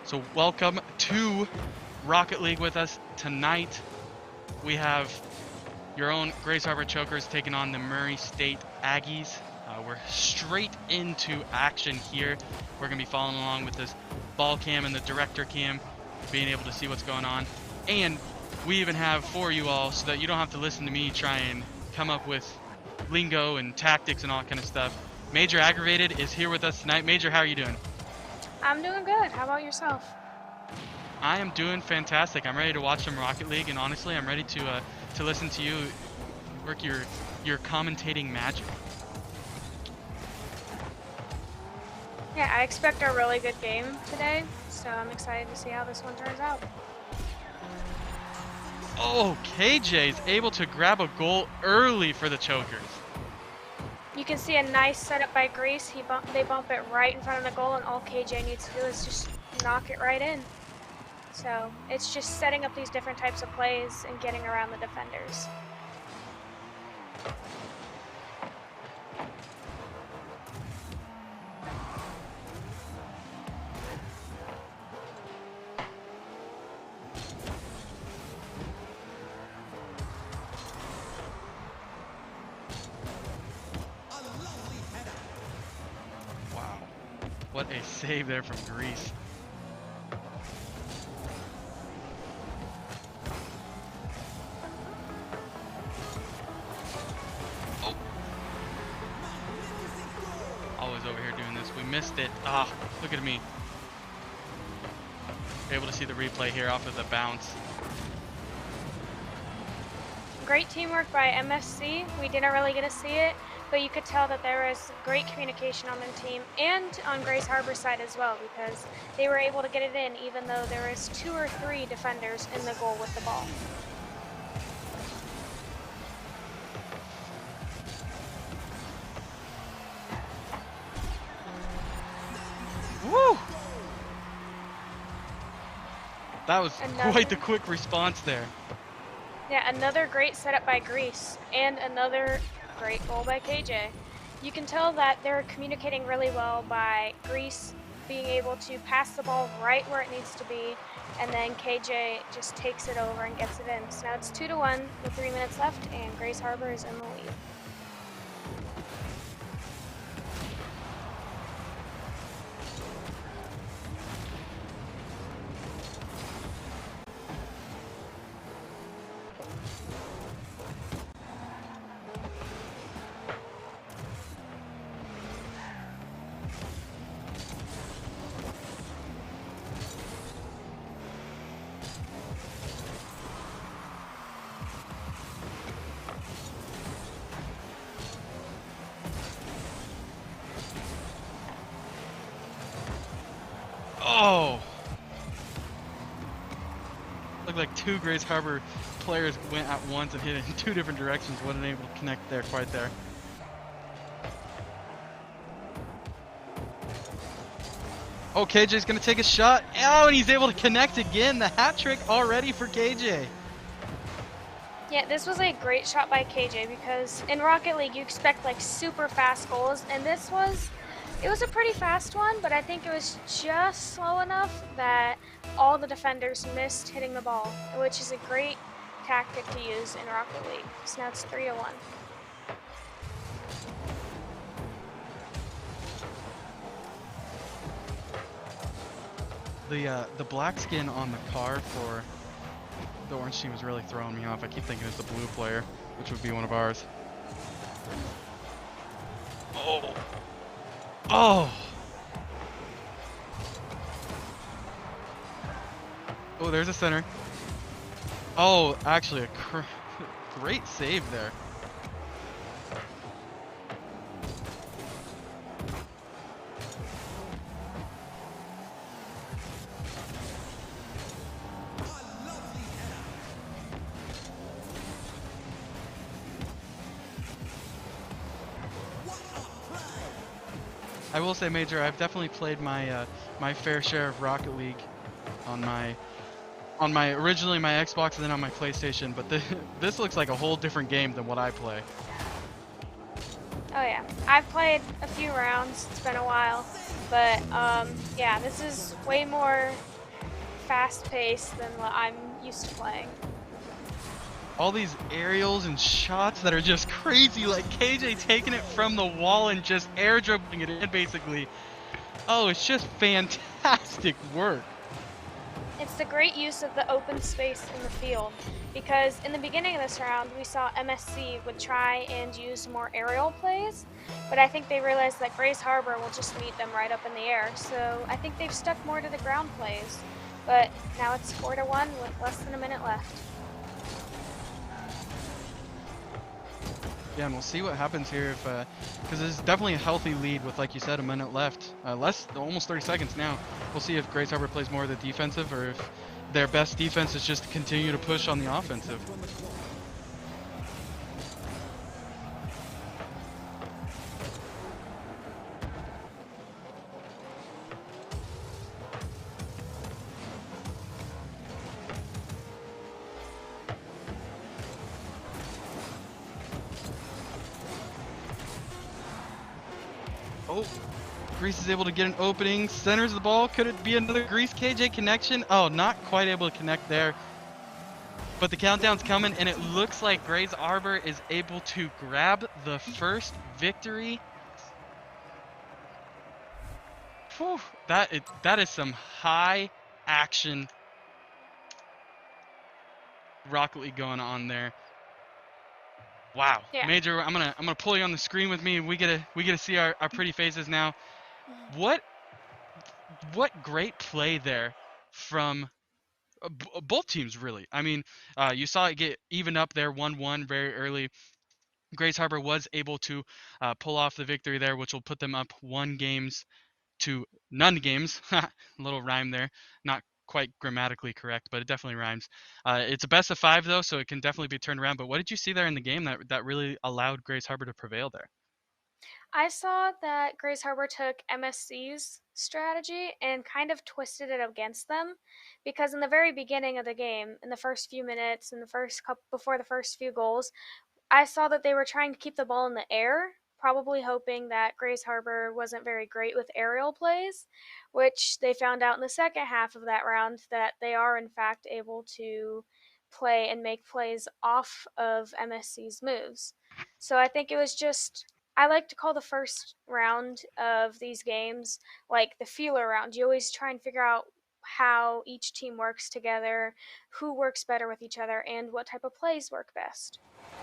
So welcome to Rocket League with us tonight. We have your own Grace Harbor Chokers taking on the Murray State Aggies. We're straight into action here. We're going to be following along with this ball cam and the director cam, being able to see what's going on. And we even have for you all so that you don't have to listen to me try and come up with lingo and tactics and all that kind of stuff. Major Aggravated is here with us tonight. Major, how are you doing? I'm doing good. How about yourself? I am doing fantastic. I'm ready to watch some Rocket League, and honestly, I'm ready to listen to you work your commentating magic. Yeah, I expect a really good game today, so I'm excited to see how this one turns out. Oh, KJ is able to grab a goal early for the Chokers. You can see a nice setup by Grease. They bump it right in front of the goal, and all KJ needs to do is just knock it right in. So it's just setting up these different types of plays and getting around the defenders. Wow, what a save there from Grease. Oh, always over here doing this. We missed it. Ah, look at me. Able to see the replay here off of the bounce. Great teamwork by MSC. We didn't really get to see it, but you could tell that there was great communication on the team and on Grace Harbor's side as well, because they were able to get it in even though there was 2 or 3 defenders in the goal with the ball. Woo! That was Another- quite the quick response there. Yeah, another great setup by Grease and another great goal by KJ. You can tell that they're communicating really well by Grease being able to pass the ball right where it needs to be, and then KJ just takes it over and gets it in. So now it's 2-1 with 3 minutes left, and Grace Harbor is in the lead. Oh! Looked like 2 Grace Harbor players went at once and hit it in 2 different directions. Wasn't able to connect there quite there. Oh, KJ's gonna take a shot. Oh, and he's able to connect again. The hat trick already for KJ. Yeah, this was a great shot by KJ because in Rocket League you expect like super fast goals, and it was a pretty fast one, but I think it was just slow enough that all the defenders missed hitting the ball, which is a great tactic to use in Rocket League. So now it's 3-1. The black skin on the car for the orange team is really throwing me off. I keep thinking it's the blue player, which would be one of ours. Oh. Oh. Oh, there's a center. Oh, actually a great save there. I will say, Major, I've definitely played my my fair share of Rocket League on my originally my Xbox and then on my PlayStation, but this looks like a whole different game than what I play. Oh yeah, I've played a few rounds, it's been a while, but yeah, this is way more fast pace than what I'm used to playing. All these aerials and shots that are just crazy, like KJ taking it from the wall and just air dribbling it in, basically. Oh, it's just fantastic work. It's the great use of the open space in the field, because in the beginning of this round, we saw MSC would try and use more aerial plays, but I think they realized that Grays Harbor will just meet them right up in the air, so I think they've stuck more to the ground plays. But now it's 4-1 with less than a minute left. Yeah, and we'll see what happens here if, because there's definitely a healthy lead with, like you said, a minute left. Almost 30 seconds now. We'll see if Grace Harbor plays more of the defensive or if their best defense is just to continue to push on the offensive. Oh, Grease is able to get an opening, centers the ball. Could it be another Grease KJ connection? Oh, not quite able to connect there. But the countdown's coming, and it looks like Grays Harbor is able to grab the first victory. Whew, that is some high action Rocket League going on there. Wow, Yeah. Major, I'm gonna pull you on the screen with me. We get to see our pretty faces now. What great play there from both teams, really. I mean, you saw it get even up there 1-1 very early. Grace Harbor was able to pull off the victory there, which will put them up 1 games to none games. A little rhyme there, not quite grammatically correct, but it definitely rhymes. It's a best of 5 though, so it can definitely be turned around. But what did you see there in the game that really allowed Grace Harbor to prevail there? I saw that Grays Harbor took MSC's strategy and kind of twisted it against them, because in the very beginning of the game, in the first few minutes, in the first couple before the first few goals, I saw that they were trying to keep the ball in the air, probably hoping that Grays Harbor wasn't very great with aerial plays, which they found out in the second half of that round that they are in fact able to play and make plays off of MSC's moves. So I think it was just, I like to call the first round of these games like the feeler round. You always try and figure out how each team works together, who works better with each other, and what type of plays work best.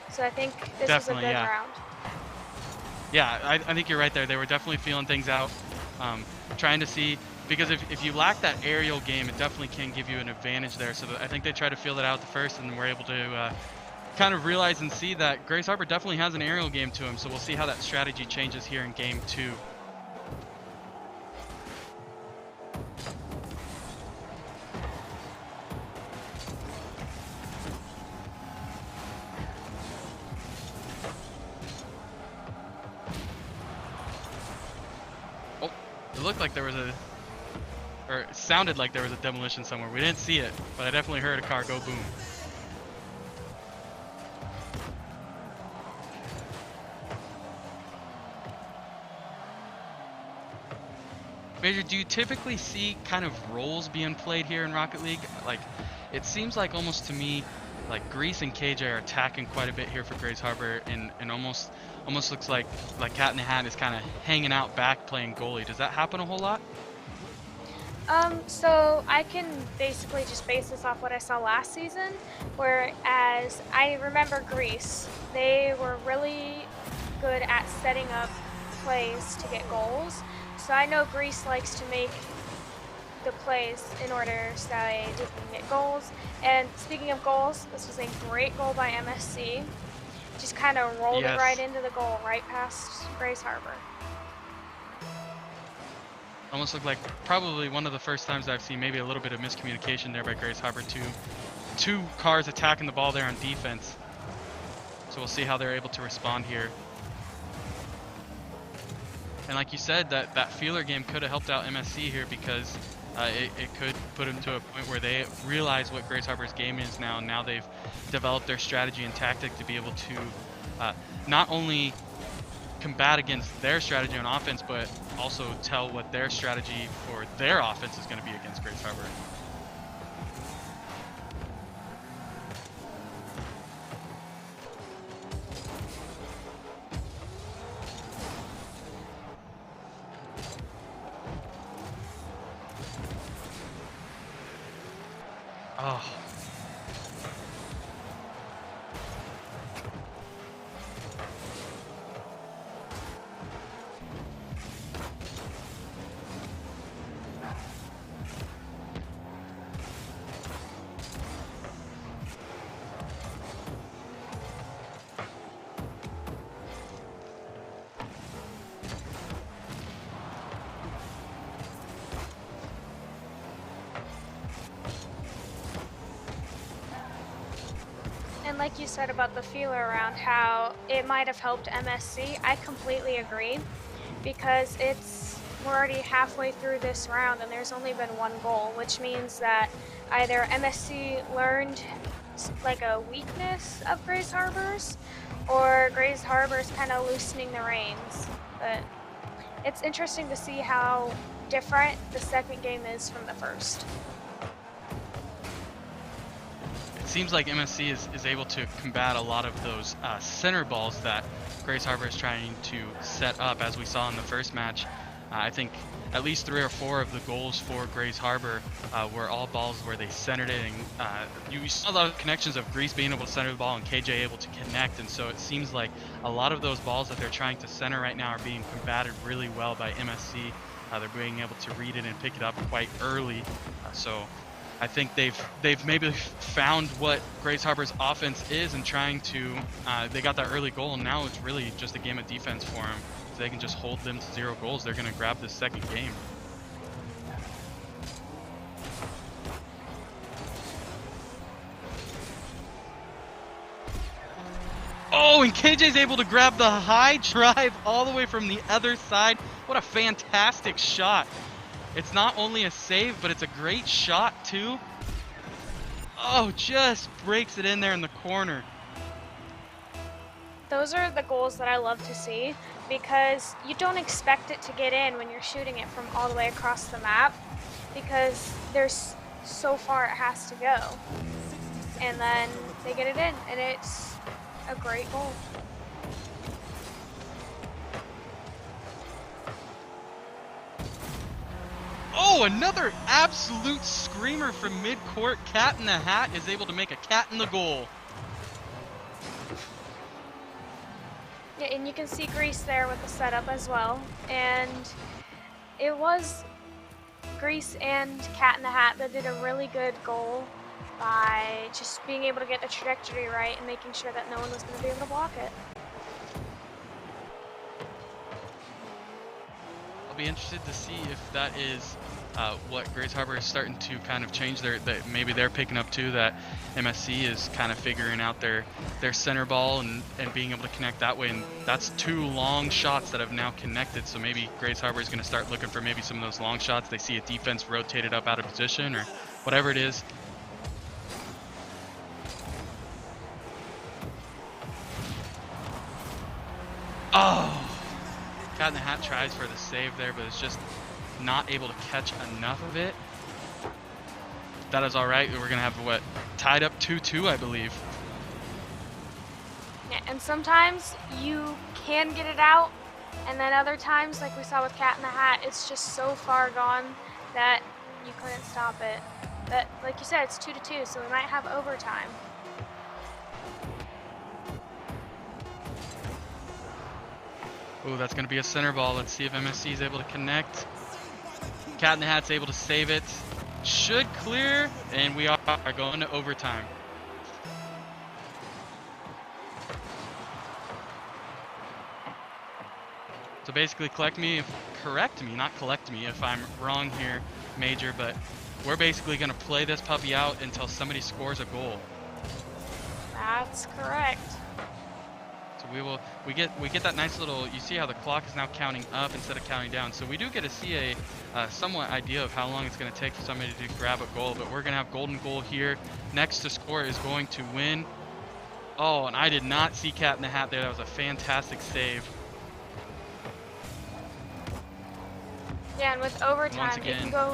So I think this was a Definitely, good yeah. round. Yeah, I think you're right there. They were definitely feeling things out, trying to see, because if you lack that aerial game, it definitely can give you an advantage there. So I think they tried to feel that out the first, and were able to kind of realize and see that Grace Harbor definitely has an aerial game to him. So we'll see how that strategy changes here in game 2. Oh, it looked like there was or it sounded like there was a demolition somewhere. We didn't see it, but I definitely heard a car go boom. Major, do you typically see kind of roles being played here in Rocket League? Like, it seems like almost to me, like Grease and KJ are attacking quite a bit here for Grace Harbor, and almost looks like Cat in the Hat is kind of hanging out back playing goalie. Does that happen a whole lot? So I can basically just base this off what I saw last season, whereas I remember Greece, they were really good at setting up plays to get goals. So I know Greece likes to make the plays in order so they can get goals. And speaking of goals, this was a great goal by MSC. Just kind of rolled it right into the goal, right past Grace Harbor. Almost looked like probably one of the first times I've seen maybe a little bit of miscommunication there by Grace Harbor. Two cars attacking the ball there on defense. So we'll see how they're able to respond here. And like you said, that feeler game could have helped out MSC here, because it could put them to a point where they realize what Grace Harbor's game is now. And now they've developed their strategy and tactic to be able to not only combat against their strategy on offense, but also tell what their strategy for their offense is going to be against Grace Harbor. Oh. And like you said about the feeler around how it might have helped MSC, I completely agree, because we're already halfway through this round and there's only been one goal, which means that either MSC learned like a weakness of Grays Harbor's, or Grays Harbor's kind of loosening the reins. But it's interesting to see how different the second game is from the first. It seems like MSC is able to combat a lot of those center balls that Grays Harbor is trying to set up, as we saw in the first match. I think at least 3 or 4 of the goals for Grays Harbor were all balls where they centered it, and you saw a lot of connections of Grease being able to center the ball and KJ able to connect, and so it seems like a lot of those balls that they're trying to center right now are being combated really well by MSC. They're being able to read it and pick it up quite early, so I think they've maybe found what Grays Harbor's offense is and trying to, they got that early goal, and now it's really just a game of defense for them. If they can just hold them to 0 goals, they're going to grab this second game. Oh, and KJ's able to grab the high drive all the way from the other side. What a fantastic shot. It's not only a save, but it's a great shot too. Oh, just breaks it in there in the corner. Those are the goals that I love to see, because you don't expect it to get in when you're shooting it from all the way across the map, because there's so far it has to go. And then they get it in, and it's a great goal. Oh, another absolute screamer from midcourt. Cat in the Hat is able to make a cat in the goal. Yeah, and you can see Grease there with the setup as well. And it was Grease and Cat in the Hat that did a really good goal by just being able to get the trajectory right and making sure that no one was going to be able to block it. I'll be interested to see if that is what Grays Harbor is starting to kind of change that maybe they're picking up too, that MSC is kind of figuring out their center ball and being able to connect that way, and that's 2 long shots that have now connected, so maybe Grays Harbor is going to start looking for maybe some of those long shots. They see a defense rotated up out of position or whatever it is. Oh! Cat in the Hat tries for the save there, but it's just not able to catch enough of it. That is all right. We're gonna have what, tied up 2-2, I believe. Yeah, and sometimes you can get it out, and then other times, like we saw with Cat in the Hat, it's just so far gone that you couldn't stop it. But like you said, it's 2-2, so we might have overtime. Ooh, that's going to be a center ball. Let's see if MSC is able to connect. Cat in the Hat's able to save it. Should clear, and we are going to overtime. So basically, correct me if I'm wrong here, Major, but we're basically going to play this puppy out until somebody scores a goal. That's correct. We get that nice little, you see how the clock is now counting up instead of counting down, so we do get to see a somewhat idea of how long it's going to take for somebody to grab a goal, but we're going to have golden goal here. Next to score is going to win. Oh, and I did not see Cat in the Hat there. That was a fantastic save. Yeah, and with overtime, it can go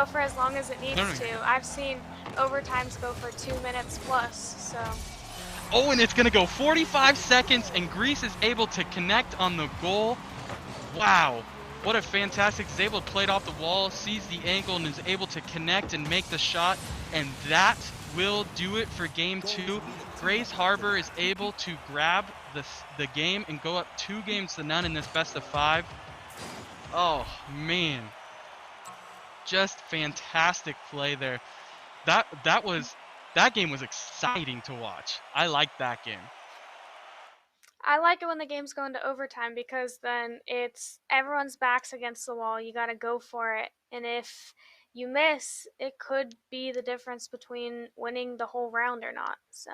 for as long as it needs to. I've seen overtimes go for 2 minutes plus, so. Oh, and it's going to go 45 seconds, and Grease is able to connect on the goal. Wow. What a fantastic, he's able to play it off the wall, sees the angle, and is able to connect and make the shot. And that will do it for game 2. Grays Harbor is able to grab the game and go up 2-0 in this best of 5. Oh, man. Just fantastic play there. That game was exciting to watch. I liked that game. I like it when the games go into overtime because then it's everyone's backs against the wall. You got to go for it. And if you miss, it could be the difference between winning the whole round or not. So,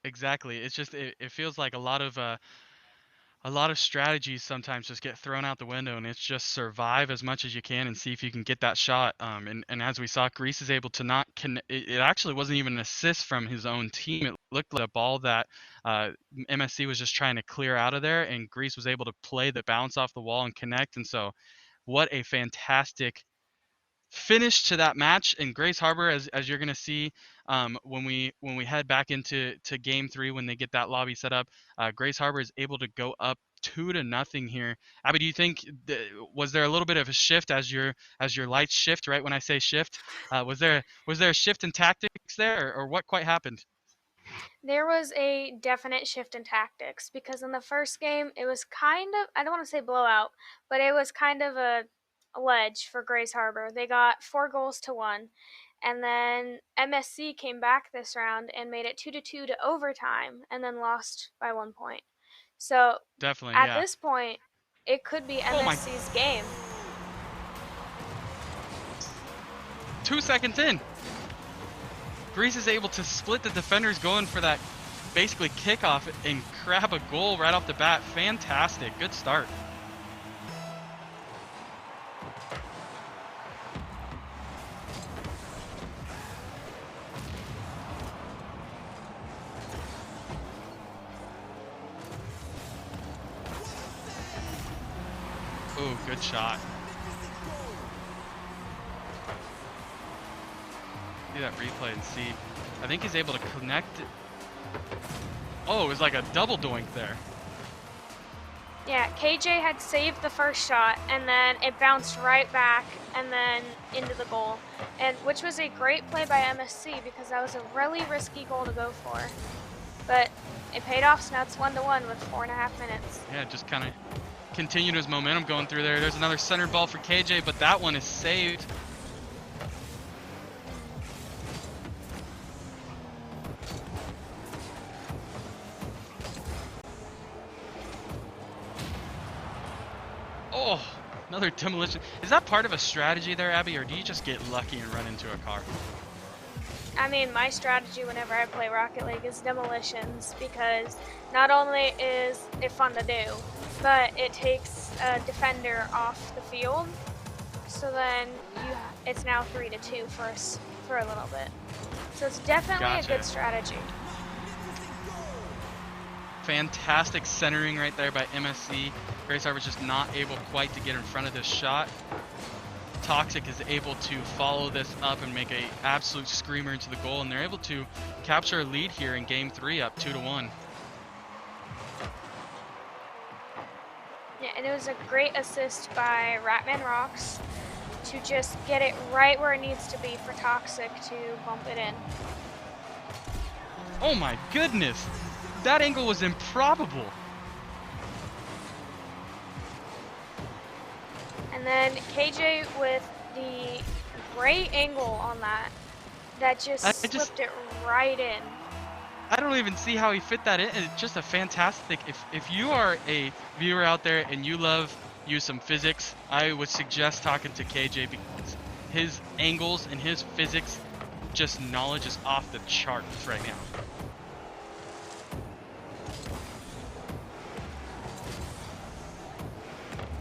Exactly. It's just it feels like a lot of strategies sometimes just get thrown out the window, and it's just survive as much as you can and see if you can get that shot. And as we saw, Greece is able to not it actually wasn't even an assist from his own team. It looked like a ball that MSC was just trying to clear out of there, and Greece was able to play the bounce off the wall and connect. And so, what a fantastic finish to that match. In Grace Harbor, as you're gonna see when we head back into game 3, when they get that lobby set up, Grace Harbor is able to go up 2-0 here. Abby, do you think was there a little bit of a shift as your lights shift? Right when I say shift, was there a shift in tactics there, or what quite happened? there was a definite shift in tactics because in the first game, it was kind of, I don't want to say blowout, but it was kind of a ledge for Grace Harbor. They got 4-1. And then MSC came back this round and made it 2-2 to overtime and then lost by 1 point. So Definitely, at yeah. this point, it could be Oh my, MSC's game. 2 seconds in, Greece is able to split the defenders going for that basically kickoff and grab a goal right off the bat. Fantastic. Good start. Ooh, good shot. See that replay and see. I think he's able to connect it. Oh, it was like a double doink there. Yeah, KJ had saved the first shot and then it bounced right back and then into the goal. And which was a great play by MSC because that was a really risky goal to go for. But it paid off, so now it's 1-1 with 4.5 minutes. Yeah, just kind of continued his momentum going through there. There's another center ball for KJ, but that one is saved. Oh, another demolition. Is that part of a strategy there, Abby, or do you just get lucky and run into a car? I mean, my strategy whenever I play Rocket League is demolitions because not only is it fun to do, but it takes a defender off the field. So then it's now 3-2 for a little bit. So it's definitely Gotcha. a good strategy. Fantastic centering right there by MSC. Grace Harbor's just not able quite to get in front of this shot. Toxic is able to follow this up and make an absolute screamer into the goal, and they're able to capture a lead here in game 3, up 2-1. Yeah, and it was a great assist by Ratman Rocks to just get it right where it needs to be for Toxic to bump it in. Oh my goodness! That angle was improbable! And then KJ with the great angle on that just slipped it right in. I don't even see how he fit that in. It's just a fantastic. If you are a viewer out there and you love some physics, I would suggest talking to KJ because his angles and his physics, just knowledge is off the charts right now.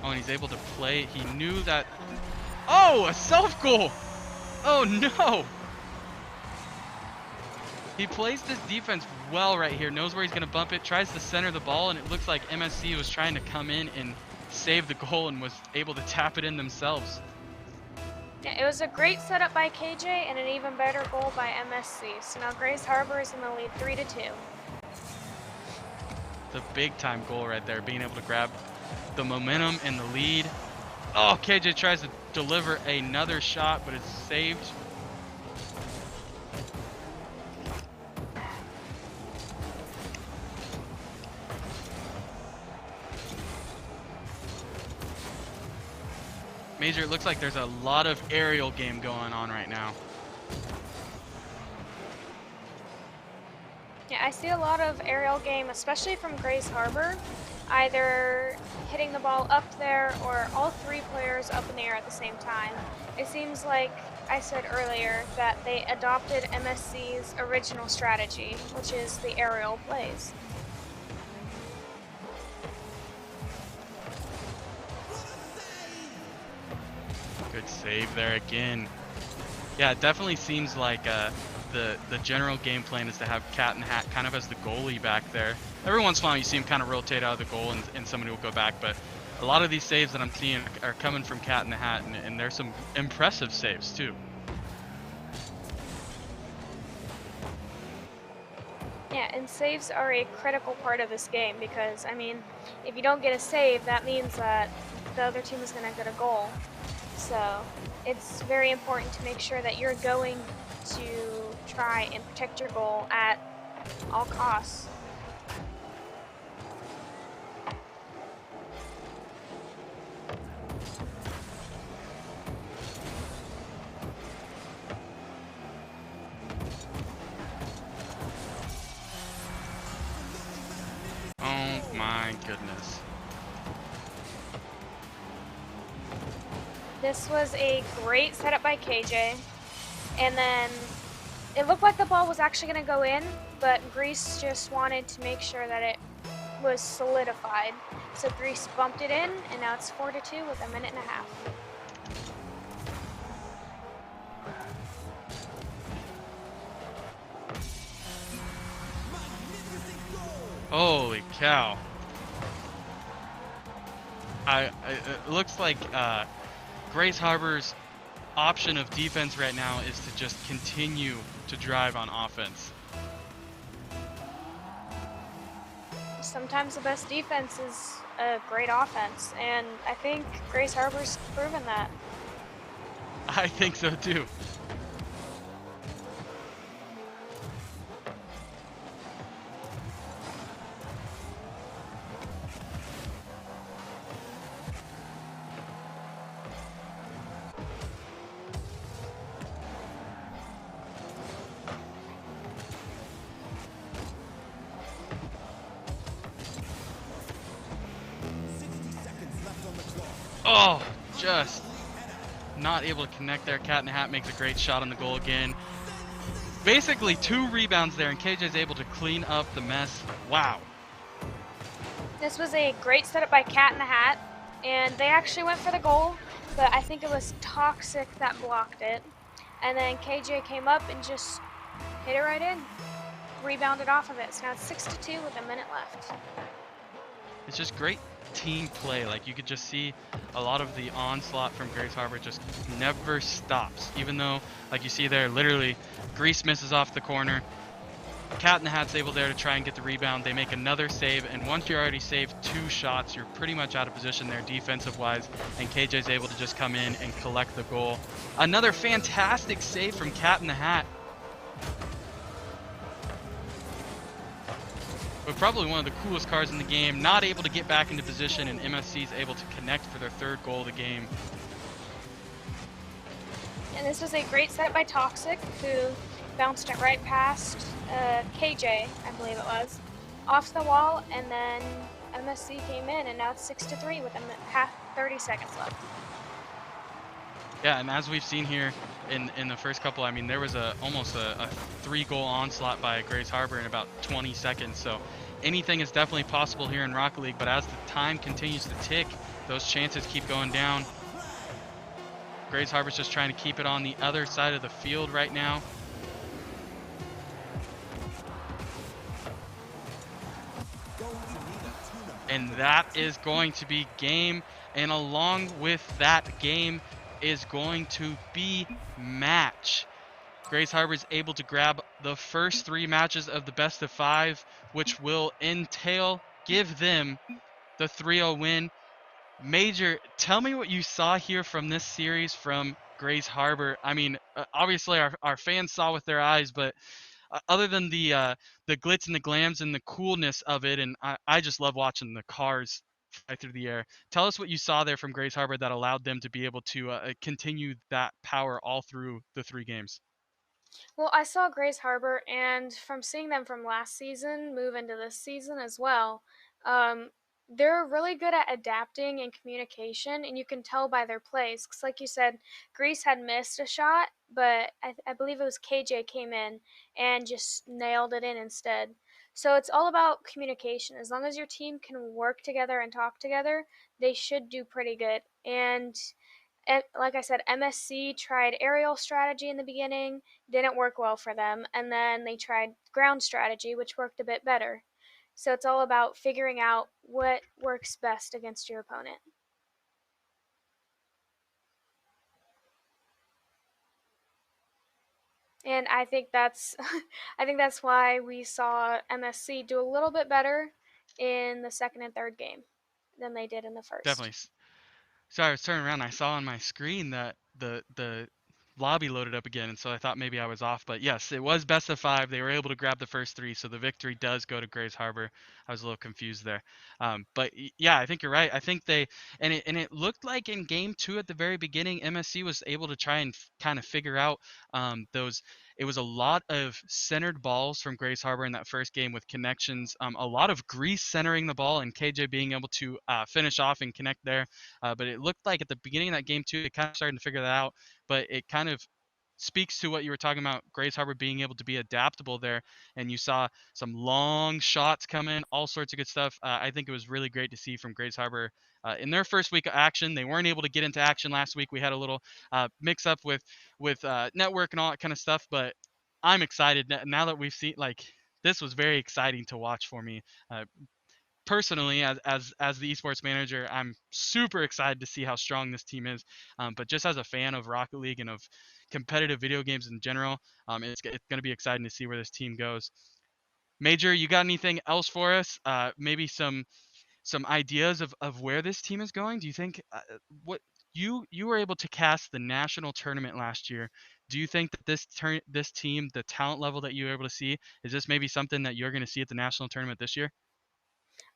Oh, and he's able to play. He knew that. Oh, a self goal! Oh no! He plays this defense well right here, knows where he's going to bump it, tries to center the ball, and it looks like MSC was trying to come in and save the goal and was able to tap it in themselves. Yeah, it was a great setup by KJ and an even better goal by MSC. So now Grace Harbor is in the lead 3-2. the big time goal right there, being able to grab the momentum and the lead. Oh, KJ tries to deliver another shot, but it's saved. Major, it looks like there's a lot of aerial game going on right now. Yeah, I see a lot of aerial game, especially from Grays Harbor, either hitting the ball up there or all three players up in the air at the same time. It seems like I said earlier that they adopted MSC's original strategy, which is the aerial plays. Good save there again. Yeah, it definitely seems like the general game plan is to have Cat and Hat kind of as the goalie back there. Every once in a while you see him kind of rotate out of the goal and somebody will go back, but a lot of these saves that I'm seeing are coming from Cat and the Hat, and there's some impressive saves too. Yeah, and saves are a critical part of this game because, I mean, if you don't get a save, that means that the other team is going to get a goal. So it's very important to make sure that you're going to try and protect your goal at all costs. Oh my goodness. This was a great setup by KJ, and then it looked like the ball was actually going to go in, but Grease just wanted to make sure that it was solidified. So Grease bumped it in, and now it's 4-2 with a minute and a half. Holy cow. It looks like Grace Harbor's option of defense right now is to just continue to drive on offense. Sometimes the best defense is a great offense, and I think Grace Harbor's proven that. I think so too. Oh, just not able to connect there. Cat in the Hat makes a great shot on the goal again. Basically 2 rebounds there, and KJ's able to clean up the mess. Wow. This was a great setup by Cat in the Hat, and they actually went for the goal, but I think it was Toxic that blocked it. And then KJ came up and just hit it right in, rebounded off of it. So now it's 6-2 with a minute left. It's just great team play. Like, you could just see a lot of the onslaught from Grace Harbor just never stops. Even though, like you see there, literally Grease misses off the corner. Cat in the Hat's able there to try and get the rebound. They make another save, and once you already saved 2 shots, you're pretty much out of position there defensive-wise, and KJ's able to just come in and collect the goal. Another fantastic save from Cat in the Hat. But probably one of the coolest cards in the game, not able to get back into position, and MSC's able to connect for their 3rd goal of the game. And this was a great setup by Toxic, who bounced it right past KJ, I believe it was, off the wall, and then MSC came in, and now it's 6-3 with 30 seconds left. Yeah, and as we've seen here in the first couple, I mean, there was almost a 3-goal onslaught by Grace Harbor in about 20 seconds. So anything is definitely possible here in Rocket League, but as the time continues to tick, those chances keep going down. Grace Harbor's just trying to keep it on the other side of the field right now. And that is going to be game, and along with that game is going to be match. Grace Harbor is able to grab the first 3 matches of the best of 5, which will entail give them the 3-0 win. Major, tell me what you saw here from this series from Grays Harbor. I mean, obviously our fans saw with their eyes, but other than the glitz and the glams and the coolness of it, and I just love watching the cars fly through the air. Tell us what you saw there from Grays Harbor that allowed them to be able to continue that power all through the 3 games. Well, I saw Grace Harbor, and from seeing them from last season move into this season as well, um, they're really good at adapting and communication, and you can tell by their plays. Because, like you said, Greece had missed a shot, but I believe it was KJ came in and just nailed it in instead. So it's all about communication. As long as your team can work together and talk together, they should do pretty good. And like I said, MSC tried aerial strategy in the beginning, didn't work well for them, and then they tried ground strategy, which worked a bit better. So it's all about figuring out what works best against your opponent. And I think that's I think that's why we saw MSC do a little bit better in the second and third game than they did in the first. Definitely. Sorry, I was turning around. And I saw on my screen that the lobby loaded up again, and so I thought maybe I was off. But yes, it was best of 5. They were able to grab the first 3, so the victory does go to Grays Harbor. I was a little confused there, but yeah, I think you're right. I think they and it looked like in game 2 at the very beginning, MSC was able to try and kind of figure out those. It was a lot of centered balls from Grays Harbor in that first game with connections. A lot of Grease centering the ball and KJ being able to finish off and connect there. But it looked like at the beginning of that game too, they kind of started to figure that out. But it kind of speaks to what you were talking about, Grace Harbor being able to be adaptable there. And you saw some long shots come in, all sorts of good stuff. I think it was really great to see from Grace Harbor in their first week of action. They weren't able to get into action last week. We had a little mix up with network and all that kind of stuff. But I'm excited now that we've seen like this was very exciting to watch for me. Personally, as the esports manager, I'm super excited to see how strong this team is. But just as a fan of Rocket League and of competitive video games in general, it's going to be exciting to see where this team goes. Major, you got anything else for us? Maybe some ideas of where this team is going? Do you think what you were able to cast the national tournament last year? Do you think that this team, the talent level that you were able to see, is this maybe something that you're going to see at the national tournament this year?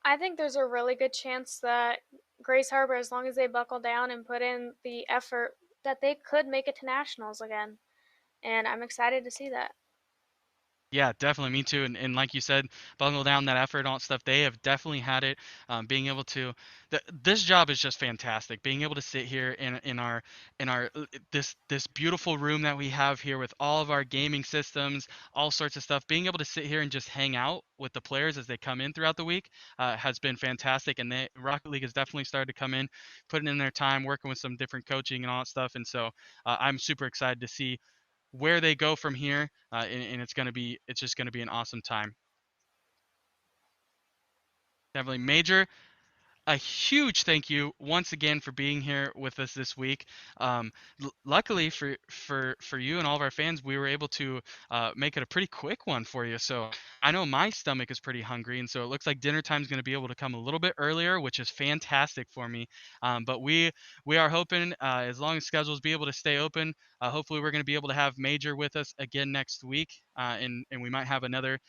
I think there's a really good chance that Grace Harbor, as long as they buckle down and put in the effort, that they could make it to nationals again. And I'm excited to see that. Yeah, definitely. Me too. And like you said, bungle down that effort and all that stuff. They have definitely had it. Being able to, this job is just fantastic. Being able to sit here in our this beautiful room that we have here with all of our gaming systems, all sorts of stuff. Being able to sit here and just hang out with the players as they come in throughout the week has been fantastic. And Rocket League has definitely started to come in, putting in their time, working with some different coaching and all that stuff. And so I'm super excited to see where they go from here, and it's just gonna be an awesome time. Definitely major. A huge thank you once again for being here with us this week. Luckily for you and all of our fans, we were able to make it a pretty quick one for you. So I know my stomach is pretty hungry, and so it looks like dinner time is going to be able to come a little bit earlier, which is fantastic for me. But we are hoping as long as schedules be able to stay open, hopefully we're going to be able to have Major with us again next week, and we might have another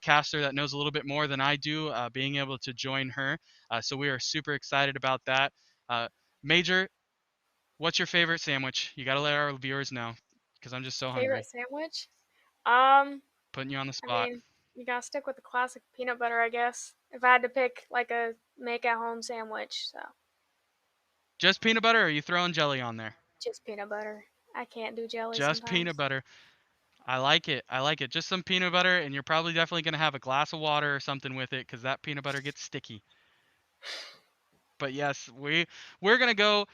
caster that knows a little bit more than I do, being able to join her. So we are super excited about that. Uh, Major, what's your favorite sandwich? You got to let our viewers know because I'm just so Favorite hungry. sandwich? Um, Putting you on the I spot. mean, you gotta stick with the classic peanut butter, I guess. If I had to pick like a make at home sandwich, so Just peanut butter, or are you throwing jelly on there? just peanut butter. I can't do jelly Just peanut sometimes. butter. I like it. I like it. Just some peanut butter, and you're probably definitely going to have a glass of water or something with it because that peanut butter gets sticky. But yes, we're gonna go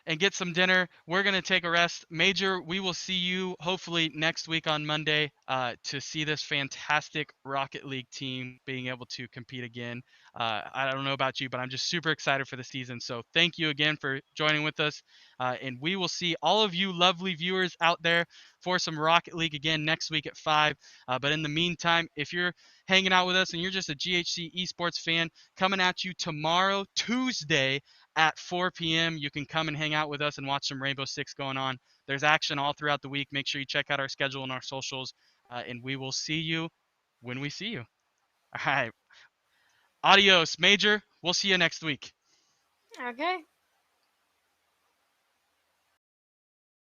and get some dinner. We're going to take a rest. Major, we will see you hopefully next week on Monday to see this fantastic Rocket League team being able to compete again. I don't know about you, but I'm just super excited for the season. So thank you again for joining with us. And we will see all of you lovely viewers out there for some Rocket League again next week at 5. But in the meantime, if you're hanging out with us and you're just a GHC esports fan, coming at you tomorrow, Tuesday, at 4 p.m. You can come and hang out with us and watch some Rainbow Six going on. There's action all throughout the week. Make sure you check out our schedule and our socials, and we will see you when we see you. All right. Adios, Major. We'll see you next week. Okay.